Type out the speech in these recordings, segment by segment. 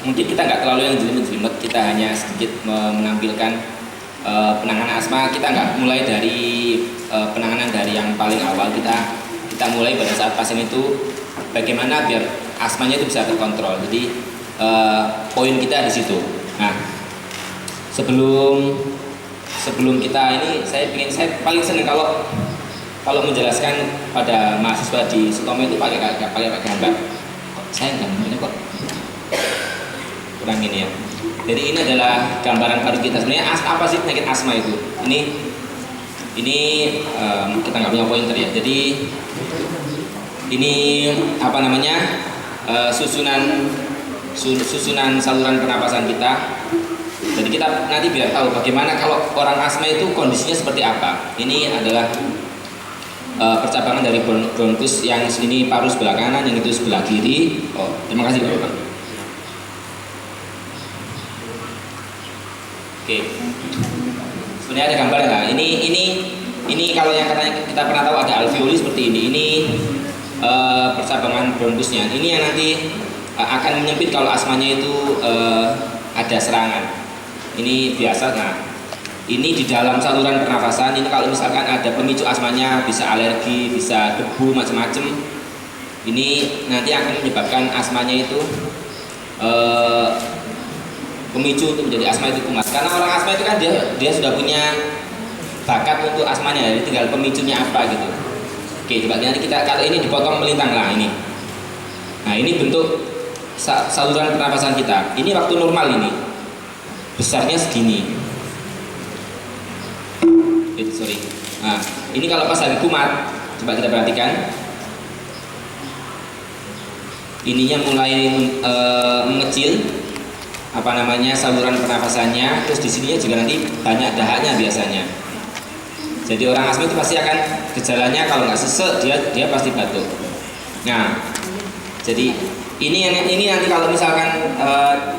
mungkin kita nggak terlalu yang jelimet-jelimet, kita hanya sedikit menampilkan penanganan asma. Kita nggak mulai dari penanganan dari yang paling awal, kita mulai pada saat pasien itu bagaimana biar asmanya itu bisa terkontrol. Jadi poin kita di situ. Nah, sebelum kita ini, saya paling senang kalau menjelaskan pada mahasiswa di Sutomo itu pakai gambar. Saya gambarnya kok kurang ini ya. Jadi ini adalah gambaran baru kita. Sebenarnya apa sih penyakit asma itu? Ini kita nggak punya pointer ya. Jadi ini apa namanya, susunan saluran pernapasan kita. Jadi kita nanti biar tahu bagaimana kalau orang asma itu kondisinya seperti apa. Ini adalah percabangan dari bronkus, yang sini paru sebelah kanan, yang itu sebelah kiri. Oh, terima kasih Bapak. Oke. Sebenarnya ada gambar nggak? Ini kalau yang katanya kita pernah tahu ada alveoli seperti ini. Ini percabangan bronkusnya. Ini yang nanti akan menyempit kalau asmanya itu ada serangan. Ini biasa. Nah, ini di dalam saluran pernafasan. Ini kalau misalkan ada pemicu asmanya, bisa alergi, bisa debu, macam-macam. Ini nanti akan menyebabkan asmanya itu pemicu untuk menjadi asma itu kumat. Karena orang asma itu kan dia sudah punya bakat untuk asmanya, jadi tinggal pemicunya apa gitu. Oke, coba nanti kita, kalau ini dipotong melintang lah ini. Nah, ini bentuk saluran pernapasan kita. Ini waktu normal ini. Besarnya segini. Sorry. Nah, ini kalau pas lagi kumat, coba kita perhatikan. Ininya mulai mengecil, apa namanya, saluran pernapasannya. Terus di sininya juga nanti banyak dahaknya biasanya. Jadi orang asma itu pasti akan gejalanya, kalau nggak sesek dia pasti batuk. Nah, jadi ini nanti kalau misalkan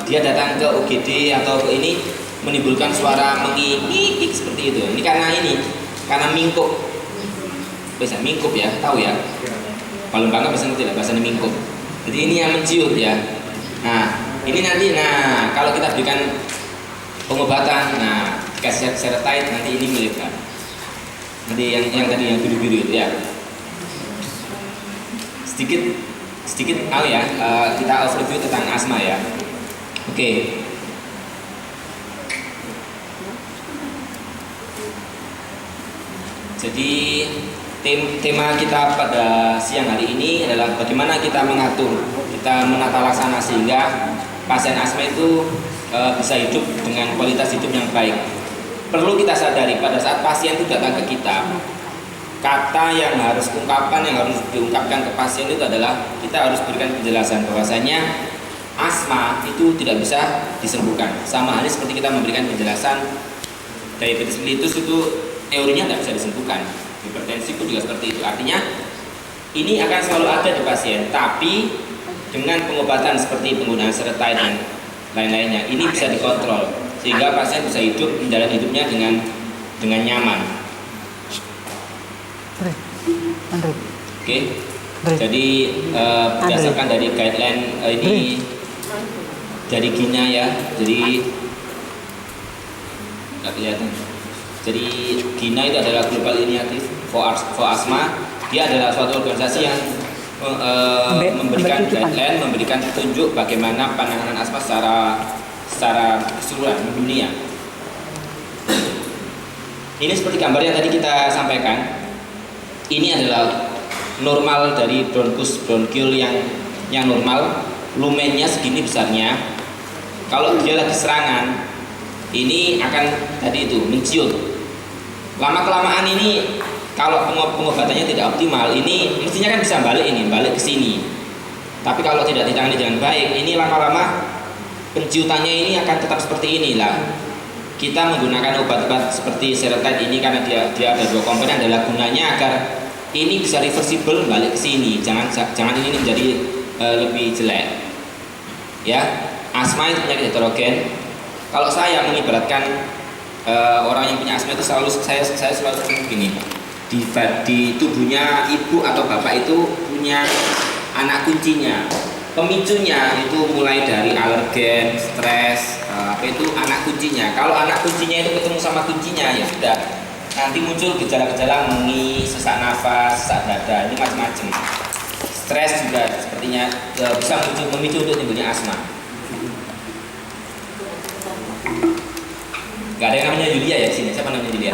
dia datang ke UGD atau ke ini menimbulkan suara mengikik seperti itu. Ini karena mingkup. Bisa mingkup ya, tahu ya? Kalau bangga bahasa tidak, bahasa mingkup. Jadi ini yang menciut ya. Nah, ini nanti, kalau kita berikan pengobatan, dikasih seretide, nanti ini melipkan. Nanti yang tadi yang biru-biru itu ya. Sedikit kita overview tentang asma ya. Oke. Jadi tema kita pada siang hari ini adalah bagaimana kita menata laksana sehingga pasien asma itu bisa hidup dengan kualitas hidup yang baik. Perlu kita sadari pada saat pasien itu datang ke kita, kata yang harus diungkapkan ke pasien itu adalah kita harus berikan penjelasan bahwasanya asma itu tidak bisa disembuhkan. Sama halnya seperti kita memberikan penjelasan diabetes mellitus itu teorinya tidak bisa disembuhkan. Hipertensi pun juga seperti itu. Artinya ini akan selalu ada di pasien, tapi dengan pengobatan seperti penggunaan seretide dan lain-lainnya, ini bisa dikontrol sehingga pasien bisa hidup menjalani hidupnya dengan nyaman. Oke. Jadi berdasarkan dari guideline ini dari GINA ya. Jadi nggak kelihatan. Jadi GINA itu adalah Global Initiative for Asthma. Dia adalah suatu organisasi yang memberikan guideline, memberikan petunjuk bagaimana penanganan asma secara keseluruhan dunia. Ini seperti gambar yang tadi kita sampaikan. Ini adalah normal dari bronkiul yang normal, lumennya segini besarnya. Kalau dia lagi serangan, ini akan tadi itu menciut. Lama kelamaan ini kalau pengobatannya tidak optimal, ini mestinya kan bisa balik ke sini. Tapi kalau tidak ditangani dengan baik, ini lama-lama penciutannya ini akan tetap seperti inilah. Kita menggunakan obat-obat seperti seretide ini karena dia ada dua komponen, adalah gunanya agar ini bisa reversible balik ke sini. Jangan ini menjadi lebih jelek. Ya, asma itu penyakit heterogen. Kalau saya mengibaratkan orang yang punya asma itu saya selalu begini. Di tubuhnya ibu atau bapak itu punya anak kuncinya. Pemicunya itu mulai dari alergi alergen, stres, apa itu anak kuncinya. Kalau anak kuncinya itu ketemu sama kuncinya ya sudah, nanti muncul gejala-gejala mengi, sesak nafas, sesak dada, ini macam-macam. Stres juga sepertinya bisa memicu untuk timbulnya asma. Gak ada yang namanya Yulia ya di sini. Siapa namanya Yulia?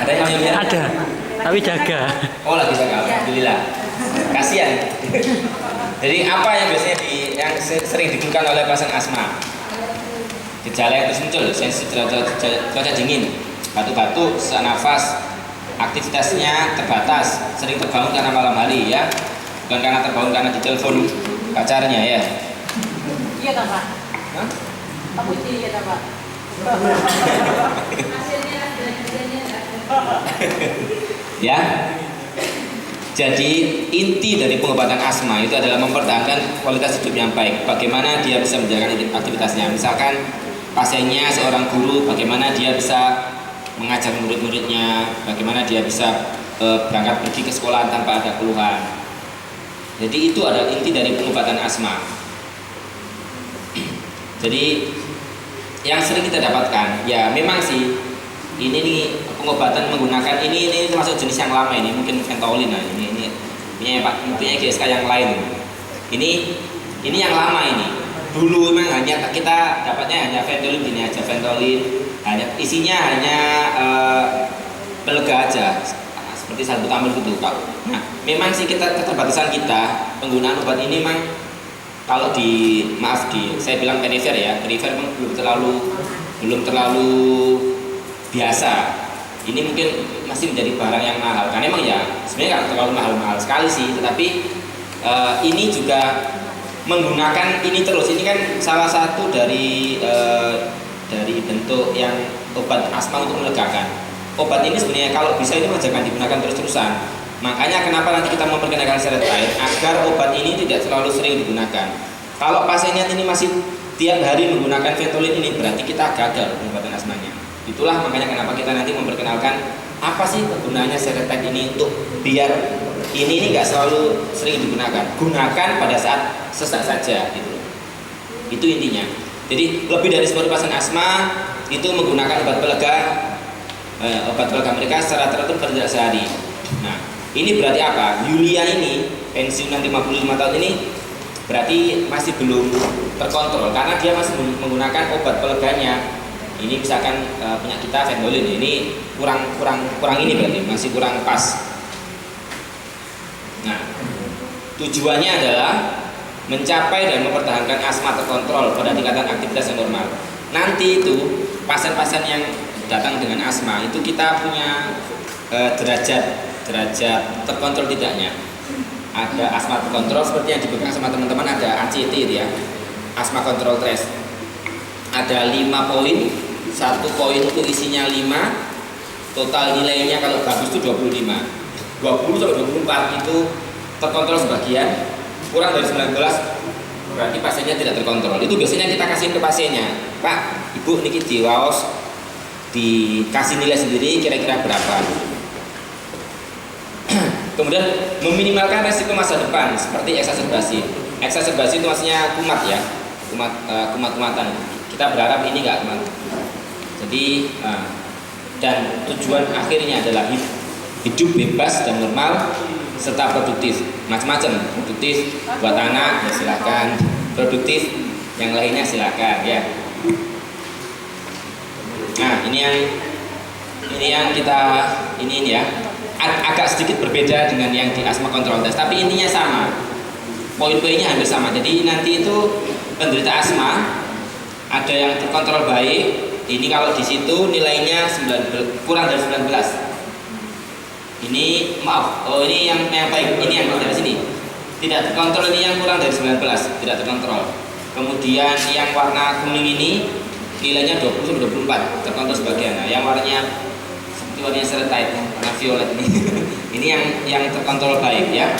Ada yang namanya Yulia? Ada, tapi jaga. Oh lagi jaga, alhamdulillah. Kasihan. Jadi apa yang biasanya yang sering dikeluhkan oleh pasien asma? Gejala yang terus muncul, sensitif cuaca dingin, batuk-batuk, sesak nafas, aktivitasnya terbatas, sering terbangun karena malam hari ya, bukan karena terbangun karena ditelepon pacarnya ya. Iya kan Pak? Hah? Aku iya kan Pak? Ya. Jadi inti dari pengobatan asma itu adalah mempertahankan kualitas hidup yang baik. Bagaimana dia bisa menjalankan aktivitasnya. Misalkan pasiennya seorang guru, bagaimana dia bisa mengajar murid-muridnya, bagaimana dia bisa berangkat pergi ke sekolah tanpa ada keluhan. Jadi itu adalah inti dari pengobatan asma. Jadi yang sering kita dapatkan, ya memang sih ini nih pengobatan menggunakan ini termasuk jenis yang lama ini, mungkin Ventolin. Nah, ini punya GSK yang lain. Ini yang lama ini. Dulu memang hanya kita dapatnya hanya Ventolin gini aja, Ventolin hanya isinya hanya pelega aja, seperti salbutamol gitu Pak. Nah, memang sih keterbatasan kita penggunaan obat ini memang kalau saya bilang perifer ya, perifer memang belum terlalu biasa. Ini mungkin masih menjadi barang yang mahal karena memang ya sebenarnya nggak terlalu mahal sekali sih, tetapi ini juga menggunakan ini terus. Ini kan salah satu dari bentuk yang obat asma untuk melegakan. Obat ini sebenarnya kalau bisa ini jangan digunakan terus-terusan. Makanya kenapa nanti kita memperkenalkan seretide agar obat ini tidak terlalu sering digunakan. Kalau pasiennya ini masih tiap hari menggunakan Ventolin ini berarti kita gagal pengobatan asmanya. Itulah makanya kenapa kita nanti memperkenalkan apa sih kegunaannya seretide ini untuk biar ini nggak selalu sering digunakan. Gunakan pada saat sesak saja gitu. Itu intinya. Jadi lebih dari 10 pasien asma itu menggunakan obat pelega mereka secara teratur pada sehari. Nah, ini berarti apa? Yulia ini pensiunan 55 tahun ini berarti masih belum terkontrol karena dia masih menggunakan obat peleganya. Ini misalkan punya kita Ventolin, ini kurang ini berarti masih kurang pas. Nah, tujuannya adalah mencapai dan mempertahankan asma terkontrol pada tingkatan aktivitas yang normal. Nanti itu pasien-pasien yang datang dengan asma itu kita punya derajat terkontrol tidaknya. Ada asma terkontrol seperti yang dipegang sama teman-teman, ada ACT itu ya, asma control test. Ada 5 poin. 1 poin itu isinya 5, total nilainya kalau bagus itu 25. 20 sampai 24 itu terkontrol sebagian, kurang dari 19 berarti pasiennya tidak terkontrol. Itu biasanya kita kasih ke pasiennya, Pak, Ibu niki diwaos dikasih nilai sendiri kira-kira berapa. Kemudian meminimalkan resiko masa depan seperti eksaserbasi. Eksaserbasi itu maksudnya kumat ya, kumat-kumatan. Kita berharap ini nggak kumat. Jadi dan tujuan akhirnya adalah hidup bebas dan normal serta produktif. Macam-macam, produktif buat anak ya silakan, produktif yang lainnya silakan ya. Nah, ini yang kita ini ya agak sedikit berbeda dengan yang di asma control test, tapi intinya sama. Poin-poinnya hampir sama. Jadi nanti itu penderita asma ada yang terkontrol baik. Ini kalau di situ nilainya kurang dari 19. Ini maaf, ini yang baik, ini yang dari sini. Tidak terkontrol, ini yang kurang dari 19, tidak terkontrol. Kemudian yang warna kuning ini nilainya 20 sampai 24, terkontrol sebagian. Nah, yang warnanya seperti warnanya seretide, warna violet ini. Ini yang terkontrol baik ya.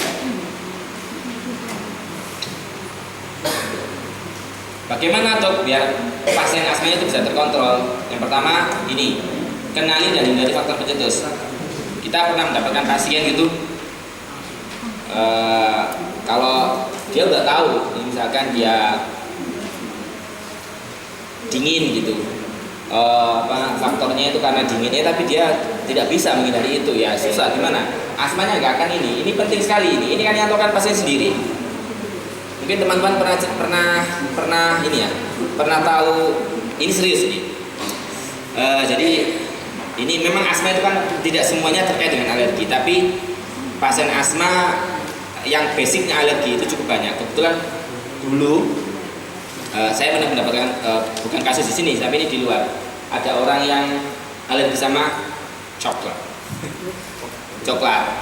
Bagaimana dok biar pasien asmanya itu bisa terkontrol? Yang pertama ini, kenali dan hindari faktor pencetus. Kita pernah mendapatkan pasien gitu, kalau dia udah tahu, misalkan dia dingin gitu, faktornya itu karena dinginnya, tapi dia tidak bisa menghindari itu, ya susah gimana? Asmanya nggak akan ini penting sekali ini kan yang tahu kan pasien sendiri. Mungkin teman-teman pernah tahu ini serius nih. Jadi ini memang asma itu kan tidak semuanya terkait dengan alergi, tapi pasien asma yang basicnya alergi itu cukup banyak. Kebetulan dulu saya pernah mendapatkan bukan kasus di sini, tapi ini di luar. Ada orang yang alergi sama coklat.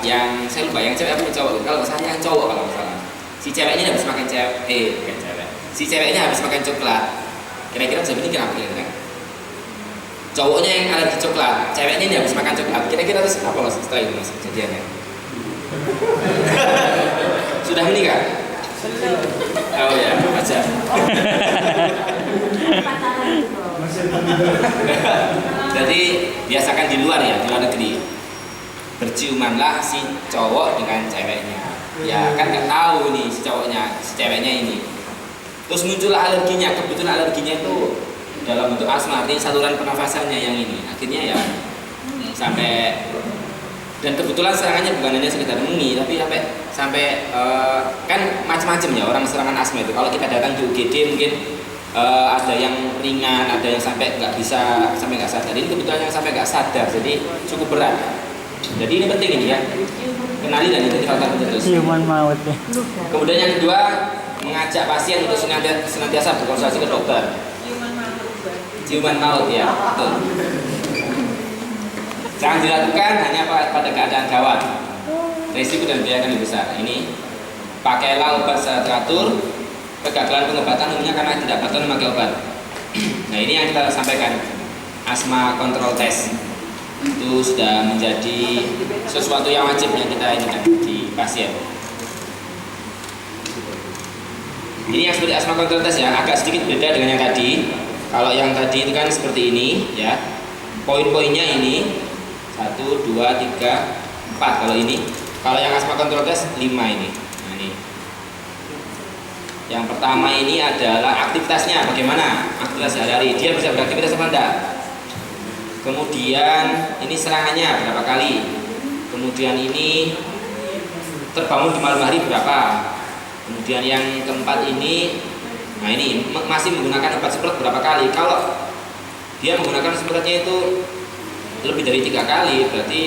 Yang saya lupa yang cewek apa yang cowok. Kalau saya yang cowok kalau misalnya. Si ceweknya habis makan bukan cewek. Si ceweknya habis makan coklat. Kira-kira bisa begini kenapa ya kan? Cowoknya yang alergi coklat, ceweknya ini habis makan coklat. Kira-kira terus apa mas setelah itu mas kejadiannya? Sudah menikah? Oh ya, aja. Jadi biasakan di luar ya, di luar negeri. Berciumanlah si cowok dengan ceweknya. Ya kan nggak tahu nih si cowoknya, si ceweknya ini. Terus muncullah alerginya. Kebetulan alerginya itu dalam bentuk asma, artinya saluran pernafasannya yang ini. Akhirnya ya sampai, dan kebetulan serangannya bukan hanya sekedar mengi, tapi sampai kan macam-macam ya orang serangan asma itu. Kalau kita datang di UGD mungkin ada yang ringan, ada yang sampai nggak bisa, sampai nggak sadar. Ini kebetulan yang sampai nggak sadar, jadi cukup berat. Jadi ini penting ini ya, kenali dan ikuti faktor pencetus. Ciuman maut ya. Kemudian yang kedua, mengajak pasien untuk senantiasa berkonsultasi ke dokter. Ciuman maut ya, betul. Jangan dilakukan hanya pada keadaan gawat. Risiko dan biaya akan lebih besar. Ini pakailah obat secara teratur. Kegagalan pengobatan umumnya karena tidak patuh memakai obat. Nah ini yang kita sampaikan, asma control test itu sudah menjadi sesuatu yang wajib yang kita inginkan di pasien. Ini yang seperti asma control test ya, agak sedikit beda dengan yang tadi. Kalau yang tadi itu kan seperti ini ya, poin-poinnya ini 1, 2, 3, 4. Kalau yang asma control test 5 ini. Nah ini. Yang pertama ini adalah aktivitasnya, bagaimana aktivitas sehari-hari, dia bisa beraktivitas apa enggak. Kemudian ini serangannya berapa kali. Kemudian ini terbangun di malam hari berapa. Kemudian yang keempat ini, nah ini masih menggunakan obat semprot berapa kali. Kalau dia menggunakan semprotnya itu lebih dari 3 kali, berarti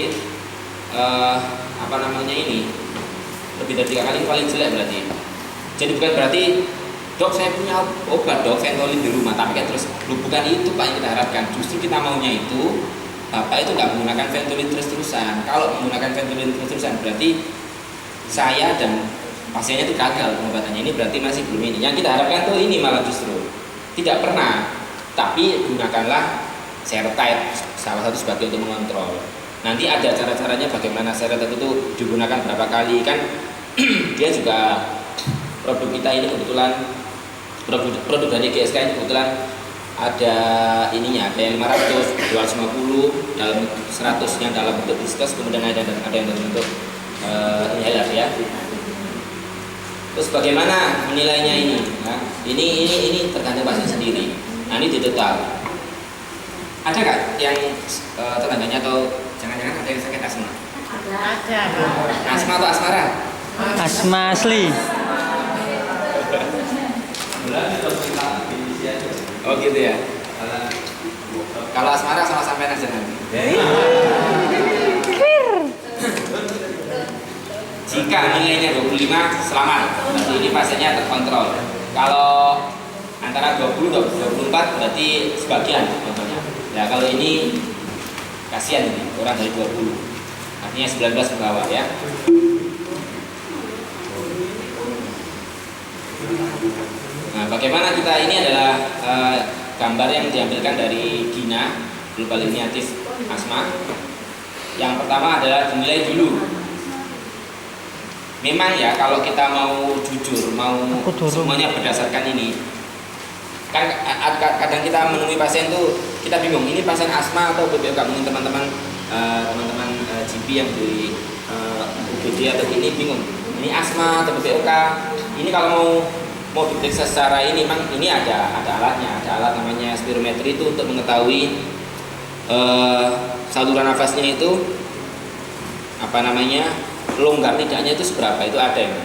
lebih dari 3 kali paling jelek berarti. Jadi bukan berarti dok saya punya obat dok Ventolin di rumah, tapi kan terus bukan itu pak yang kita harapkan. Justru kita maunya itu bapak itu nggak menggunakan Ventolin terus-terusan. Kalau menggunakan Ventolin terus-terusan berarti saya dan pasiennya itu gagal pengobatannya. Ini berarti masih belum ini. Yang kita harapkan tuh ini malah justru tidak pernah, tapi gunakanlah Seretide salah satu sebagai untuk mengontrol. Nanti ada cara-caranya bagaimana Seretide itu digunakan berapa kali kan. Dia juga produk kita ini kebetulan produk dari GSK ini kebetulan ada ininya, ada yang 500, 250 dalam 100 yang dalam bentuk diskus, kemudian ada yang dalam bentuk inhaler ya. Terus bagaimana menilainya ini? Nah, ini tergantung pasien sendiri. Nah ini di total. Ada nggak yang tetangganya atau jangan-jangan ada yang sakit asma? Ada. Asma atau asmara? Asma asli. Oh gitu ya. Kalau asmara sama sampean aja nanti. Jika nilainya 25 selamat, berarti ini pasiennya terkontrol. Kalau antara 20 dan 24 berarti sebagian contohnya. Ya kalau ini kasihan ini kurang dari 20, artinya 19 ke bawah ya. Nah, bagaimana kita ini adalah gambar yang diambilkan dari GINA, Global Initiative Asma. Yang pertama adalah dinilai dulu. Memang ya kalau kita mau jujur, mau semuanya berdasarkan ini, kan kadang kita menemui pasien tuh kita bingung ini pasien asma atau BPOK. Mungkin teman-teman GP yang di UGD atau ini bingung ini asma atau BPOK. Ini kalau mau diperiksa secara ini, memang ini ada alatnya, ada alat namanya spirometri itu untuk mengetahui saluran nafasnya itu apa namanya, longgar tidaknya itu seberapa, itu ada yang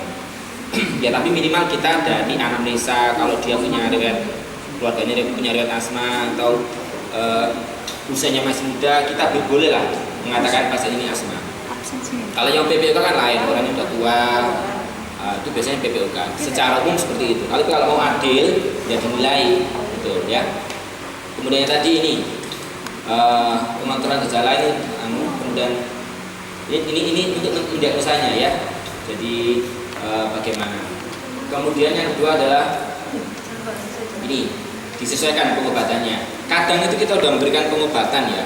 ya, tapi minimal kita dari anamnesa, kalau dia punya riwayat keluarganya punya riwayat asma atau usianya masih muda, kita boleh lah mengatakan pasien ini asma. Kalau yang PPOK kan lain, orangnya udah tua, itu biasanya PPOK. Secara umum seperti itu. Kalau mau adil, ya dinilai, betul ya. Kemudian tadi ini pemantauan gejala ini, kemudian ini untuk mendiagnosanya ya. Jadi bagaimana? Kemudian yang kedua adalah ini disesuaikan pengobatannya. Kadang itu kita udah memberikan pengobatan ya,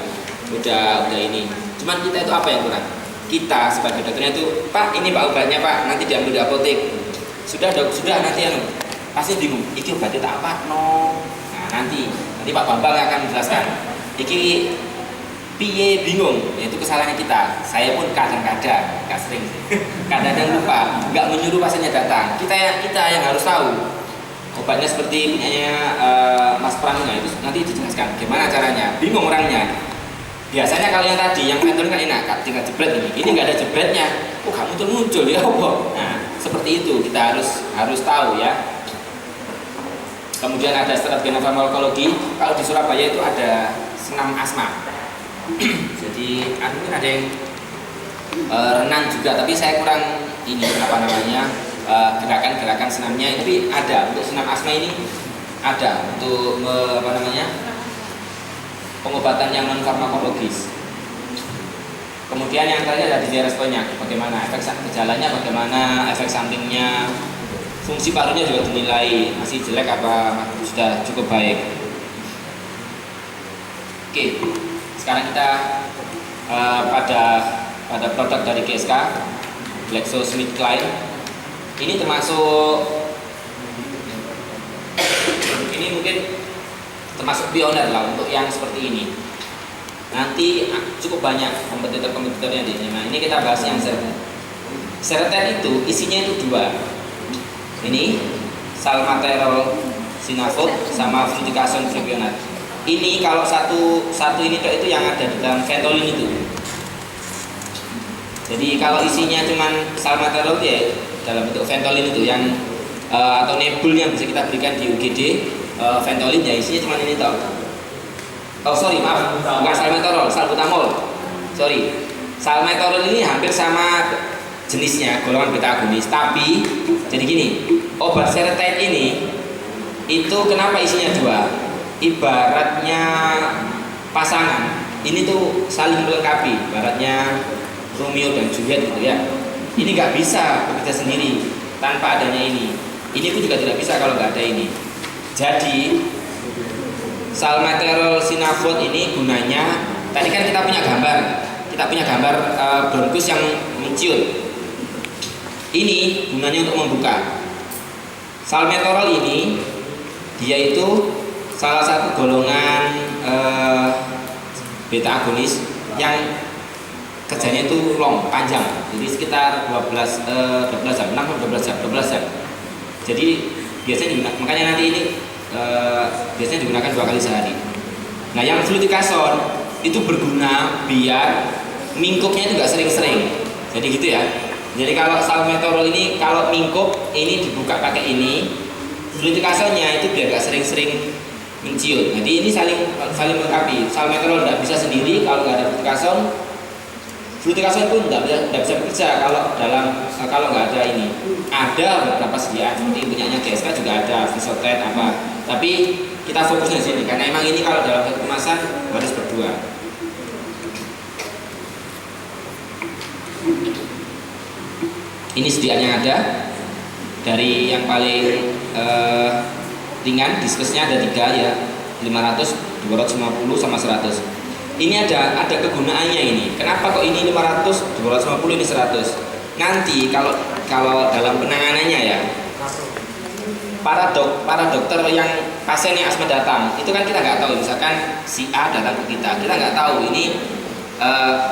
udah ini. Cuman kita itu apa yang kurang? Kita sebagai dokternya itu, Pak ini Pak obatnya Pak, nanti diambil di apotek. Sudah nanti yang pasti bingung. Iki obatnya tak apa no. Nah nanti Pak Bambang akan menjelaskan. Iki piye bingung, itu kesalahan kita. Saya pun kadang-kadang, nggak sering, kadang-kadang lupa, nggak menyuruh pasiennya datang. Kita yang harus tahu. Obatnya seperti punyanya Mas Prangga itu nanti dijelaskan gimana caranya. Bingung orangnya. Biasanya kalau yang tadi, yang metode kan enak, tinggal jebret ini nggak ada jebretnya. Oh kamu tuh muncul ya apa? Nah seperti itu kita harus tahu ya. Kemudian ada strategi farmakologi. Kalau di Surabaya itu ada senam asma. Jadi mungkin ada yang renang juga, tapi saya kurang ini apa namanya gerakan-gerakan senamnya. Tapi ada untuk senam asma ini, ada untuk apa namanya pengobatan yang non farmakologis. Kemudian yang tadi ada di responnya, bagaimana efek gejalanya, bagaimana efek sampingnya, fungsi parunya juga dinilai masih jelek apa sudah cukup baik. Oke, sekarang kita pada produk dari GSK, GlaxoSmithKline. Ini termasuk ini mungkin termasuk pioner lah untuk yang seperti ini. Nanti cukup banyak kompetitor-kompetitornya di sini. Nah, ini kita bahas yang Zertet. Zertet itu isinya itu dua. Ini salmeterol sinafot sama fluticasone propionat. Ini kalau satu ini itu yang ada di dalam Ventolin itu. Jadi kalau isinya cuman salmeterol ya dalam bentuk Ventolin itu yang atau nebul yang bisa kita berikan di UGD. Ventolin ya isinya cuma ini toh. Oh sorry maaf, bukan salmeterol, salbutamol. Sorry, salmeterol ini hampir sama jenisnya, golongan beta agonis. Tapi jadi gini, obat Zertet ini itu kenapa isinya dua? Ibaratnya pasangan. Ini tuh saling melengkapi. Ibaratnya Romeo dan Juliet gitu ya. Ini nggak bisa bekerja sendiri tanpa adanya ini. Ini pun juga tidak bisa kalau nggak ada ini. Jadi salmeterol sinafot ini gunanya, tadi kan kita punya gambar bronkus yang menciut. Ini gunanya untuk membuka. Salmeterol ini dia itu salah satu golongan beta agonis yang kerjanya itu panjang. Jadi sekitar 12 jam, 12 jam. Jadi biasanya makanya nanti ini biasanya digunakan 2 kali sehari. Nah yang fluticasone itu berguna biar mingkupnya itu nggak sering-sering. Jadi gitu ya. Jadi kalau salmeterol ini kalau mingkup ini dibuka pakai ini, fluticasone-nya itu biar nggak sering-sering menciut. Jadi ini saling melengkapi. Salmeterol nggak bisa sendiri kalau nggak ada fluticasone pun nggak bisa bekerja kalau nggak ada ini. Ada beberapa sediaan seperti punyanya GSK juga ada Visotet apa. Tapi kita fokusnya di sini karena emang ini kalau dalam satu kemasan harus berdua. Ini sediaan yang ada dari yang paling ringan, diskusnya ada 3 ya, 500, 250 sama 100. Ini ada kegunaannya ini. Kenapa kok ini 500, 250 ini 100? Nanti kalau dalam penanganannya ya, para dokter yang pasien yang asma datang, itu kan kita nggak tahu. Misalkan si A datang ke kita nggak tahu ini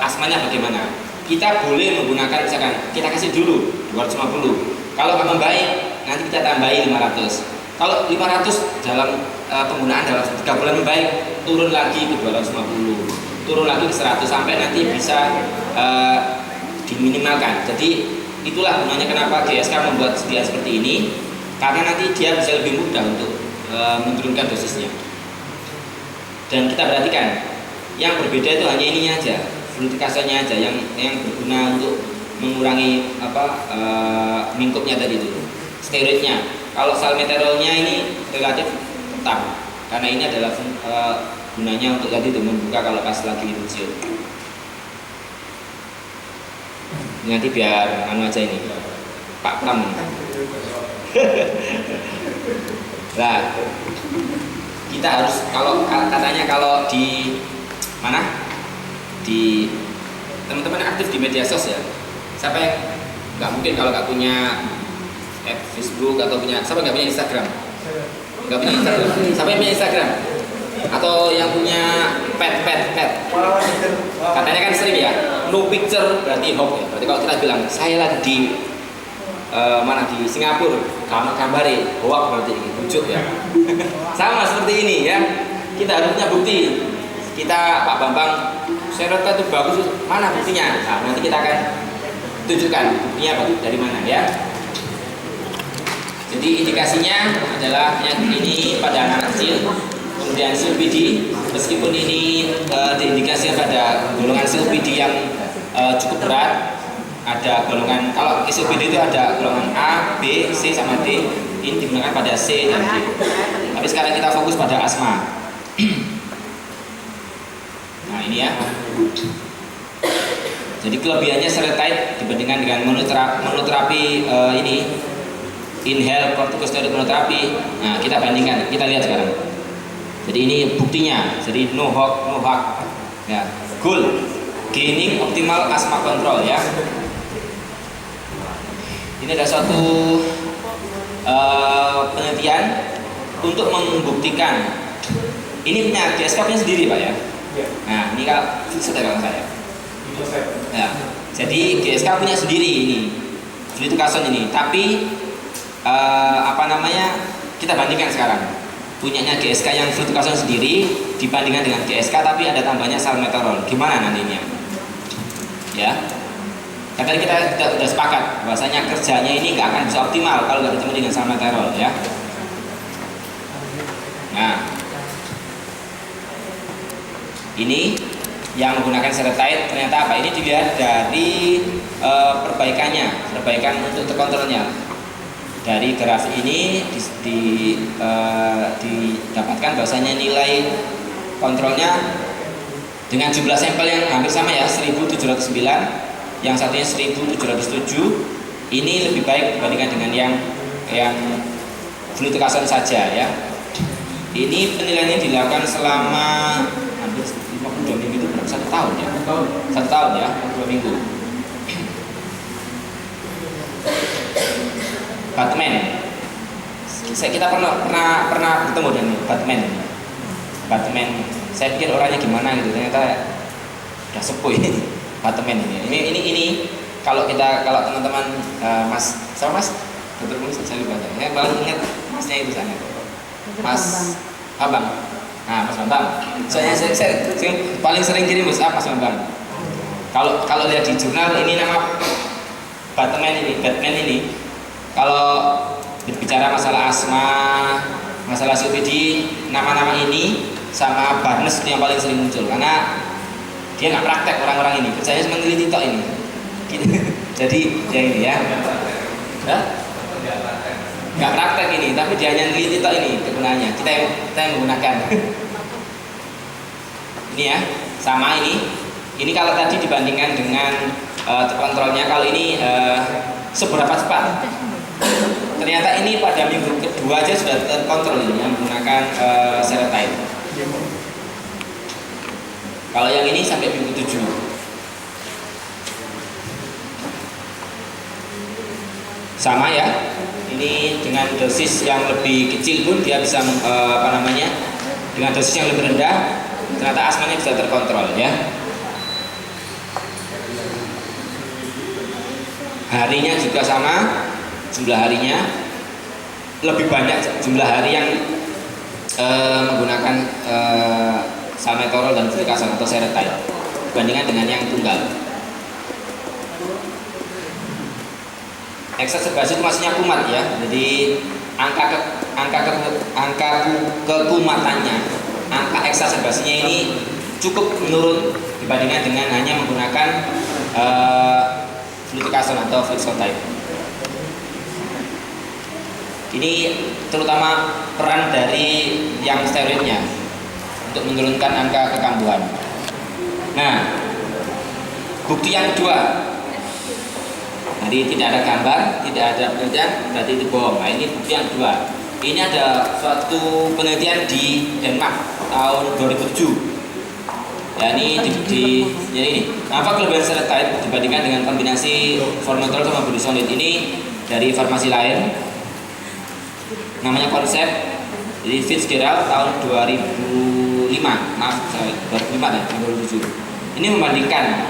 asmanya bagaimana. Kita boleh menggunakan misalkan kita kasih dulu 250. Kalau nggak membaik, nanti kita tambahi 500. Kalau 500 dalam penggunaan dalam 3 bulan membaik, turun lagi ke 250, turun lagi ke 100 sampai nanti bisa diminimalkan. Jadi itulah gunanya kenapa GSK membuat sediaan seperti ini, karena nanti dia bisa lebih mudah untuk menurunkan dosisnya. Dan kita perhatikan yang berbeda itu hanya ininya aja, flutikasenya aja yang berguna untuk mengurangi mingkupnya tadi itu, steroidnya. Kalau salmeterolnya ini relatif tetap, karena ini adalah gunanya untuk tadi itu membuka kalau pas lagi infusio. Nanti biar anu aja ini Pak Pram. Nah, kita harus kalau katanya kalau di mana di teman-teman aktif di media sosial, siapa yang nggak mungkin kalau nggak punya Facebook atau punya, siapa nggak punya Instagram? Nggak punya Instagram? Siapa yang punya Instagram? Atau yang punya pet? Katanya kan sering ya, no picture berarti hoax ya. Berarti kalau kita bilang saya lagi di mana di Singapura, gambare hoax berarti ini bujuk ya. Sama seperti ini ya. Kita harus punya bukti. Kita Pak Bambang Serota itu bagus, mana buktinya? Nah, nanti kita akan tunjukkan buktinya dari mana ya. Jadi indikasinya adalah yang ini pada anak kecil, kemudian COPD, meskipun ini diindikasikan pada golongan COPD yang cukup berat. Ada golongan, kalau COPD itu ada golongan A, B, C sama D. Ini digunakan pada C dan D. Tapi sekarang kita fokus pada asma. Nah ini ya. Jadi kelebihannya seretide dibandingkan dengan monoterapi ini, inhale corticosteroid monoterapi. Nah kita bandingkan, kita lihat sekarang. Jadi ini buktinya. Jadi no hoax ya. Goal gaining optimal asthma control ya. Ini ada suatu penelitian untuk membuktikan. Ini punya GSK punya sendiri Pak ya. Nah ini kalau kalau saya. Ya, jadi GSK punya sendiri ini fluticasone ini. Tapi kita bandingkan sekarang. Punyanya GSK yang fluticasone sendiri dibandingkan dengan GSK tapi ada tambahnya salmeterol. Gimana nantinya? Ya. Karena kita sudah sepakat bahwasanya kerjanya ini nggak akan bisa optimal kalau nggak ditemu dengan salmeterol ya. Nah, ini yang menggunakan seretide ternyata apa? Ini dilihat dari perbaikan untuk terkontrolnya. Dari graf ini didapatkan bahwasanya nilai kontrolnya dengan jumlah sampel yang hampir sama ya, 1709. Yang satunya 1707. Ini lebih baik dibandingkan dengan yang fluticasone saja ya. Ini penilaiannya dilakukan selama hampir 52 minggu itu berapa? 1 tahun ya? 1 tahun ya, 2 minggu. Batman. Kita pernah bertemu dengan Batman. Saya pikir orangnya gimana gitu, ternyata udah sepuh ini. Batman ini kalau teman-teman Mas Dr. Mulis saya lupa saya paling ingat Masnya itu sana Mas Bambang. Nah Mas Bambang saya paling sering kirim Mas Bambang. Kalau lihat di jurnal ini nama Batman ini kalau berbicara masalah asma, masalah COPD, nama-nama ini sama Barnes itu yang paling sering muncul karena dia nggak praktek orang-orang ini, kerjanya cuma neliti tok ini. Jadi ya ini ya, nggak praktek ini, tapi dia hanya neliti tok ini kegunaannya. Kita yang menggunakan. Ini ya, sama ini. Ini kalau tadi dibandingkan dengan terkontrolnya, kalau ini seberapa cepat? Ternyata ini pada minggu kedua aja sudah terkontrol ini menggunakan seretide. Kalau yang ini sampai minggu 7. Sama ya. Ini dengan dosis yang lebih kecil pun dia bisa dengan dosis yang lebih rendah ternyata asmanya bisa terkontrol ya. Harinya juga sama, jumlah harinya lebih banyak jumlah hari yang menggunakan salmeterol dan fluticasone atau seretide dibandingkan dengan yang tunggal. Eksaserbasi itu maksudnya kumat ya. Jadi angka kekumatannya, angka eksaserbasinya ini cukup menurun dibandingkan dengan hanya menggunakan fluticasone atau flixotide. Ini terutama peran dari yang steroidnya untuk menurunkan angka kekambuhan. Nah, bukti yang kedua, jadi tidak ada gambar, tidak ada penelitian, berarti itu bohong. Nah, ini bukti yang kedua. Ini ada suatu penelitian di Denmark tahun 2007. Ya, ini jadi ini. Apa kelebihan seretide dibandingkan dengan kombinasi formoterol sama budesonide ini dari farmasi lain? Namanya konsep. Jadi Fitzgerald tahun 2005, maaf, 2005 dan 2007. Ini membandingkan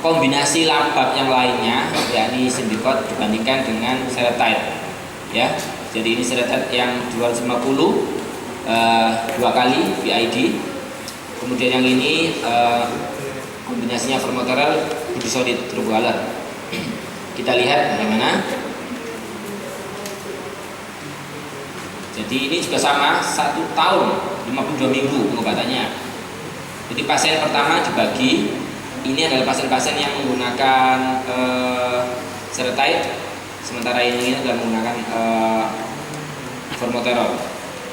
kombinasi lambak yang lainnya, yakni Symbicort dibandingkan dengan seretide. Ya, jadi ini seretide yang 250 dua kali BID. Kemudian yang ini kombinasinya formoterol budesonide tribualer. Kita lihat bagaimana. Jadi ini juga sama, 1 tahun 52 minggu pengobatannya. Jadi pasien pertama dibagi, ini adalah pasien-pasien yang menggunakan seretide, sementara ini adalah menggunakan formoterol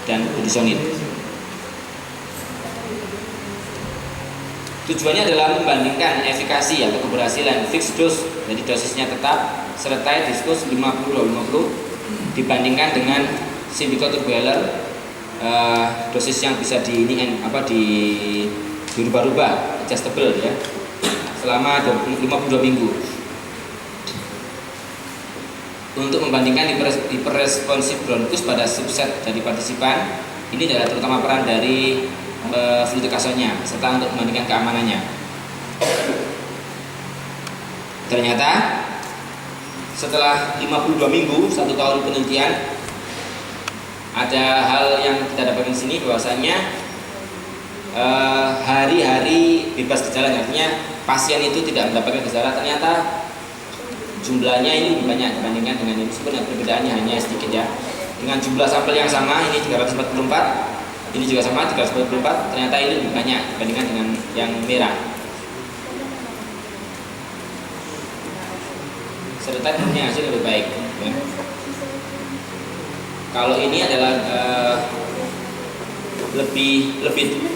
dan budesonide. Tujuannya adalah membandingkan efikasi atau keberhasilan fixed dose, jadi dosisnya tetap seretide diskus 50-50 dibandingkan dengan Symbicort tribualer, dosis yang bisa dirubah-rubah, adjustable ya, selama 52 minggu. Untuk membandingkan hiperresponsif bronkus pada subset dari partisipan, ini adalah terutama peran dari fluticasone-nya serta untuk membandingkan keamanannya. Ternyata setelah 52 minggu, 1 tahun penelitian, ada hal yang kita dapatkan di sini, bahwasanya hari-hari bebas gejala, artinya pasien itu tidak mendapatkan gejala, ternyata jumlahnya ini lebih banyak dibandingkan dengan ini, meskipun perbedaannya hanya sedikit ya. Dengan jumlah sampel yang sama, ini 344, ini juga sama 344, ternyata ini lebih banyak dibandingkan dengan yang merah. Seretide punya hasil lebih baik ya. Kalau ini adalah lebih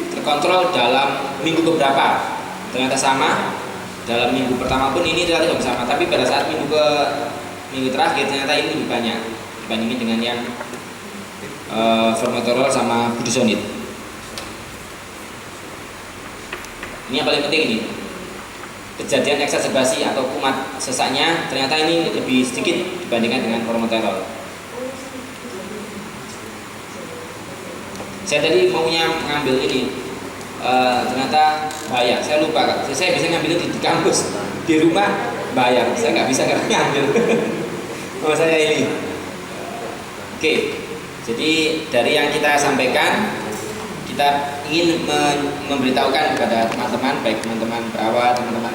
terkontrol dalam minggu keberapa, ternyata sama. Dalam minggu pertama pun ini relatif sama, tapi pada saat minggu terakhir ternyata ini lebih banyak dibandingin dengan yang formoterol sama budesonide. Ini yang paling penting ini, kejadian eksaserbasi atau kumat sesaknya ternyata ini lebih sedikit dibandingkan dengan formoterol. Saya tadi maunya ngambil ini, ternyata bayar. Saya lupa, saya bisa ngambil di kampus, di rumah bayar. Saya nggak bisa ngambil. Oh saya ini. Oke, jadi dari yang kita sampaikan, kita ingin memberitahukan kepada teman-teman, baik teman-teman perawat, teman-teman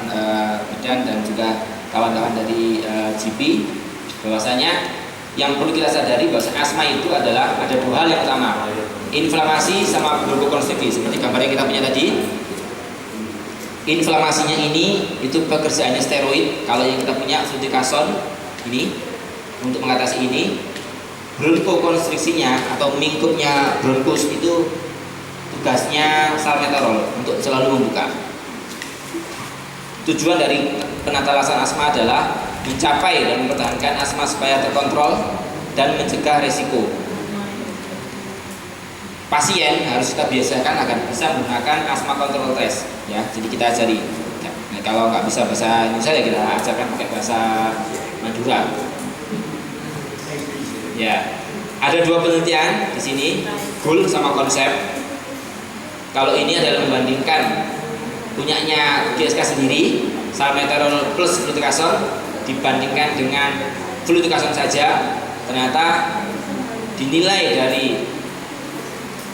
bidan dan juga kawan-kawan dari GP, bahwasanya yang perlu kita sadari bahwa asma itu adalah ada 2 hal yang utama, inflamasi sama bronkokonstriksi. Seperti gambar yang kita punya tadi, inflamasinya ini itu pekerjaannya steroid. Kalau yang kita punya fluticasone ini untuk mengatasi ini, bronkokonstriksinya atau mingkupnya bronkus itu tugasnya salmeterol untuk selalu membuka. Tujuan dari penatalasan asma adalah mencapai dan mempertahankan asma supaya terkontrol dan mencegah resiko. Pasien harus kita biasakan agar bisa menggunakan asma control test ya. Jadi kita ajari ya. Nah, kalau nggak bisa bahasa Indonesia ya kita ajarkan pakai bahasa Madura ya. Ada 2 penelitian di sini, goal sama konsep. Kalau ini adalah membandingkan punyanya GSK sendiri, salmeterol plus fluticasone dibandingkan dengan flutikason saja ternyata dinilai dari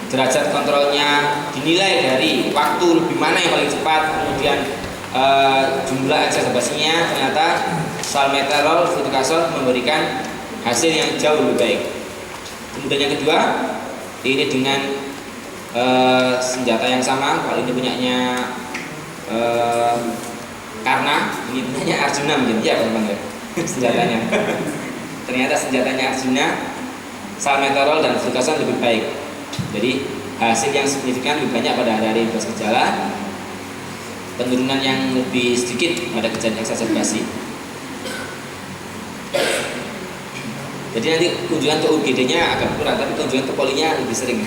derajat kontrolnya, dinilai dari waktu lebih mana yang paling cepat, kemudian jumlah exacerbasinya, ternyata salmeterol flutikason memberikan hasil yang jauh lebih baik. Kemudian yang kedua, ini dengan senjata yang sama. Kalau ini punyanya Karna, ini punyanya Arjuna mungkin ya teman-teman ya. Senjatanya. Ternyata senjatanya Arjuna, salmeterol dan flutikason lebih baik. Jadi hasil yang signifikan lebih banyak pada hari-hari bebas gejala, penurunan yang lebih sedikit pada kejadian exacerbasi. Jadi nanti kunjungan ke UGD-nya agak kurang, tapi kunjungan ke polinya lebih sering.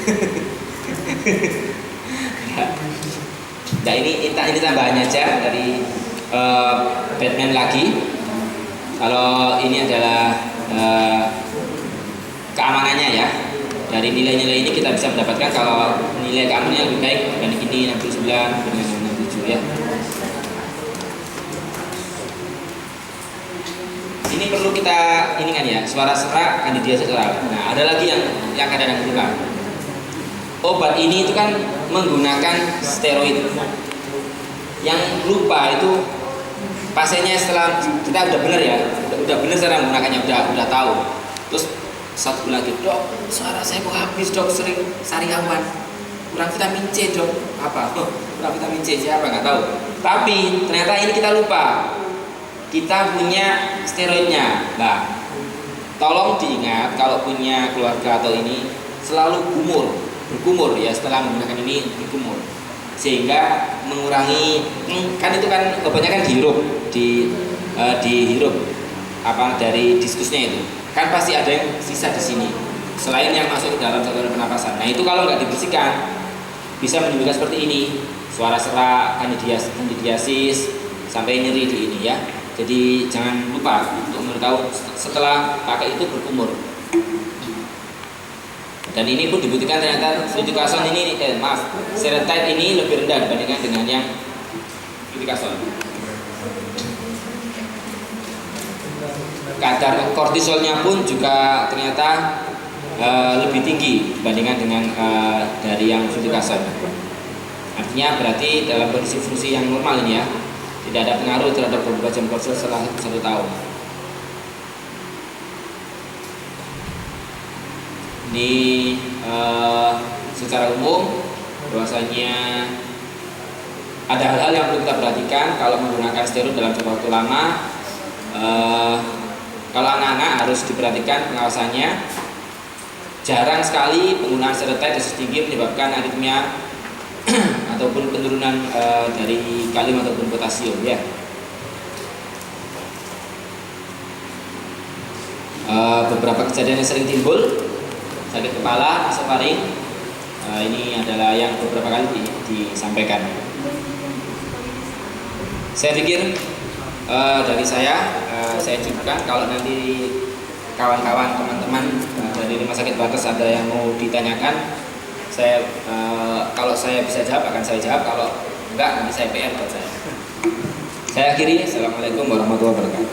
Nah ini tambahannya aja dari Batman lagi. Kalau ini adalah keamanannya ya. Dari nilai-nilai ini kita bisa mendapatkan kalau nilai keamanan yang lebih baik dibanding ini 69 dengan 67 ya. Ini perlu kita ini kan ya, suara serak, kandidiasis oral. Nah, ada lagi yang kadang-kadang lupa. Obat ini itu kan menggunakan steroid. Yang lupa itu pasiennya setelah kita udah benar ya, udah benar cara menggunakannya, udah tahu. Terus satu bulan lagi, dok, suara saya kok habis dok, sering sariawan, kurang vitamin C dok, apa? Kurang vitamin C siapa nggak tahu. Tapi ternyata ini kita lupa, kita punya steroidnya. Nah, tolong diingat kalau punya keluarga atau ini selalu berkumur ya setelah menggunakan ini berkumur, sehingga mengurangi kan itu kan obatnya kan dihirup dihirup apa dari diskusnya itu. Kan pasti ada yang sisa di sini selain yang masuk ke dalam saluran pernapasan. Nah itu kalau nggak dibersihkan bisa menimbulkan seperti ini, suara serak, kandidiasis sampai nyeri di ini ya. Jadi jangan lupa untuk memberitahu setelah pakai itu berkumur. Dan ini pun dibuktikan ternyata flutikason ini seretide ini lebih rendah dibandingkan dengan yang flutikason. Kadar kortisolnya pun juga ternyata lebih tinggi dibandingkan dengan dari yang flutikason. Artinya berarti dalam kondisi fungsi yang normal ini ya, tidak ada pengaruh terhadap beberapa jam kortisol setelah 1 tahun. Ini secara umum bahwasanya ada hal-hal yang perlu kita perhatikan kalau menggunakan steroid dalam jangka waktu lama. Kalau anak-anak harus diperhatikan pengawasannya. Jarang sekali penggunaan seretide dosis tinggi menyebabkan aritmia ataupun penurunan dari kalium ataupun potasium ya. Beberapa kejadian yang sering timbul, sakit kepala, nasofaring, ini adalah yang beberapa kali disampaikan. Saya pikir dari saya cukupkan. Kalau nanti kawan-kawan teman-teman dari Rumah Sakit Batas ada yang mau ditanyakan, kalau saya bisa jawab akan saya jawab, kalau enggak nanti saya PR buat saya. Saya akhiri. Assalamualaikum warahmatullahi wabarakatuh.